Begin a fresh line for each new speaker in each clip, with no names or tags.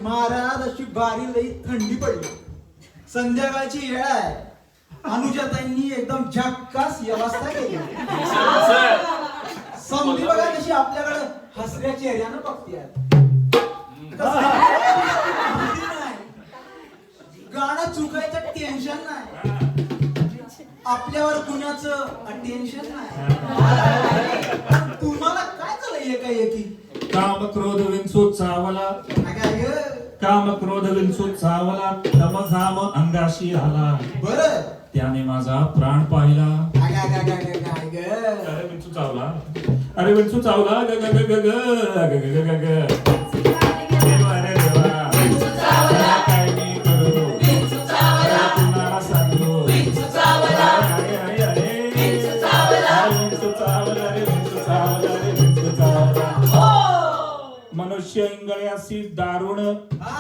महाराज अशी बारी लई थंडी पडली. संध्याकाळची वेळ आहे. अनुजाताईंनी एकदम झक्कास व्यवस्था केली. समधी बघा कशी आपल्याकडे हसऱ्या चेहऱ्यानं बघते. गाणं चुकायचं टेन्शन नाही. आपल्यावर कुणाचं टेन्शन नाही. तुम्हाला काय झालं एकाएकी?
काम क्रोध विंचू चावला, काम क्रोध विंचू चावला, तम घाम अंगाशी आला.
बरं
त्याने माझा प्राण पाहिला.
अरे
अरे विंचू चावला, अरे विंचू चावला, ग ग ग ग ग ग ग ग ग. देवा रे देवा, काय मी करू, कुणाला सांगू. अरे अरे अरे विंचू चावला रे, विंचू चावला रे, विंचू चावला. मनुष्य इंगळ्यासी दारुण.
हा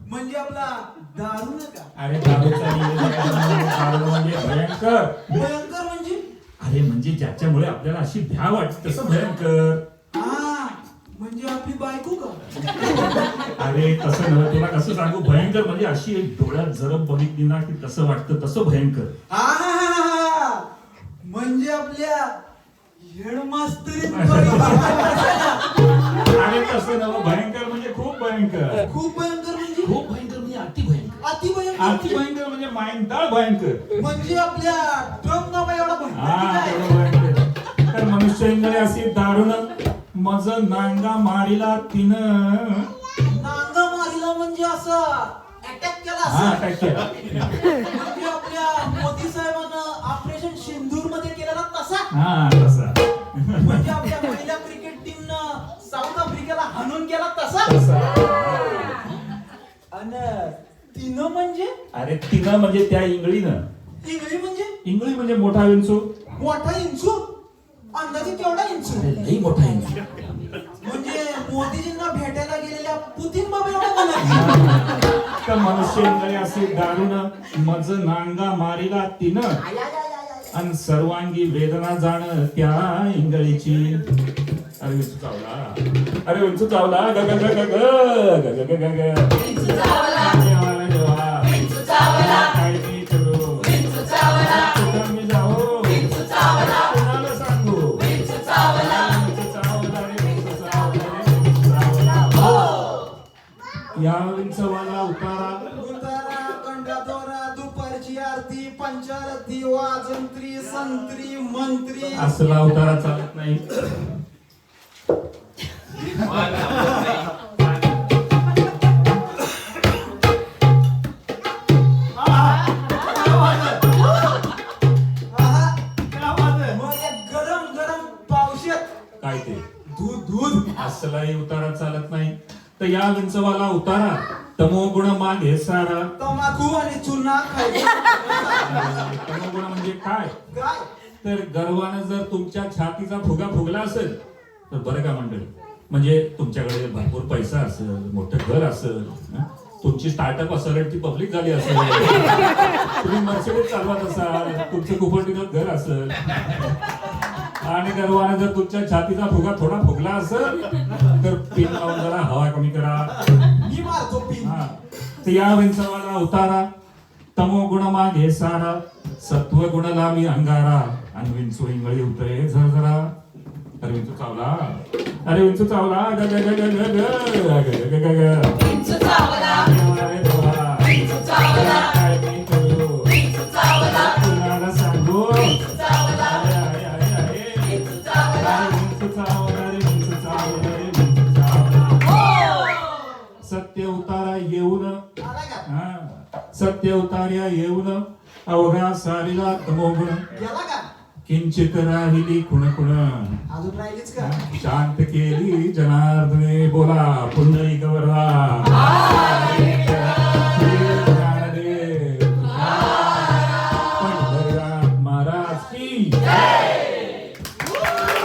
म्हणजे आपला दारू नका.
अरे दारूचा दारू म्हणजे भयंकर.
भयंकर म्हणजे?
अरे म्हणजे ज्याच्यामुळे आपल्याला अशी भ्या वाटते तसं भयंकर.
हा म्हणजे आपली बायको का?
अरे तसं नव्हे, तुला कसं सांगू. भयंकर म्हणजे अशी एक डोळ्यात जरब बघितली ना की कसं वाटतं तसं भयंकर.
हा म्हणजे आपल्या हेडमास्टरी.
अरे तसं नव्हे, भयंकर म्हणजे खूप भयंकर.
खूप भयंकर म्हणजे?
खूप भयंकर म्हणजे अति भयंकर.
अति भयंकर?
अति भयंकर म्हणजे मायंदाळ भयंकर.
म्हणजे आपल्या ट्रम्प नावा एवढा
हा
भयंकर?
तेवढं भयंकर. तर मनुष्य इंगळे असे दारुण, मज नांगा मारिला तिनं.
नांगा मारिला म्हणजे असं अटॅक केला
हा
असं?
काय केलं.
म्हणजे आपल्या मोदी साहेबांना ऑपरेशन सिंदूर मध्ये केलेला तसा?
हा तसा.
म्हणजे आपल्या महिला क्रिकेट टीमनं साऊथ आफ्रिकेला हाणून केला तसा?
तसा.
आणि तिनं म्हणजे?
अरे तिनं म्हणजे त्या इंगळीनं.
इंगळी म्हणजे?
इंगळी म्हणजे मोठा विंचू.
मोठा इंचू? अंदाजे केवढा इंचू?
लई मोठा इंचू.
म्हणजे मोदीजींना भेटायला गेलेल्या पुतीन बाबा एवढा म्हणा.
तर मनुष्य इंगळे असे दारुण, मज नांगा मारिला तिनं. आणि सर्वांगी वेदना जाण त्या इंगळीची. अरे विंचू चावला, अरे विंचू चावला, ग ग ग ग ग ग ग ग ग. देवाला देवा, काय मी करू, कुठं मी जाऊ, कुणाला सांगू. विंचू चावला रे, विंचू चावला रे, विंचू चावला. या विंचवाला उतारा.
उतारा, कंडादोरा, दुपारची आरती, पंचारती, वाजंत्री, संत्री, मंत्री.
असला उतारा चालत नाही.
गरम गरम पावसात
काय ते
दूध दूध.
असलाही उतारा चालत नाही. तर या विंचवाला उतारा, तमोगुण मागे सारा.
तंबाखू आणि चुना खायचा.
तमोगुण म्हणजे काय?
काय?
तर गर्वानं जर तुमच्या छातीचा फुगा फुगला असेल तर बरं का मंडळी, म्हणजे तुमच्याकडे भरपूर पैसा असेल, मोठं घर असेल, तुमची स्टार्टअप असेल, ती पब्लिक झाली असेल, तुम्ही मर्सिडीज चालवत असाल, तुमचं कुपरटिकत घर असेल आणि गर्वाने जर तुमच्या छातीचा फुगा थोडा फुगला असेल तर पिन लावून जरा हवा कमी करा.
मी मारतो पिन.
हा. तर या विंचवाला उतारा, तमो गुण मागे सारा, सत्व गुण लावी अंगारा. आणि विंचू इंगळी उतरे झरझरा. अरे विंचू चावला, अरे विंचू चावला, ग ग ग ग ग ग ग ग ग ग.
विंचू चावला,
अरे देवा,
विंचू चावला,
काय मी करू,
विंचू चावला,
कुणाला सांगू.
विंचू चावला,
अरे अरे अरे अरे
विंचू चावला.
अरे विंचू चावला रे, विंचू चावला रे, विंचू चावला. सत्य उतारा येऊन,
आला का?
हा, सत्य उतार्या येऊन अवघा सारीला तमोगुण.
गेला का?
किंचित राहिली खुण खुण,
अजून राहिलीच का?
शांत केली जनार्दने. बोला पुंडलिक वरदा. पंढरीनाथ महाराज की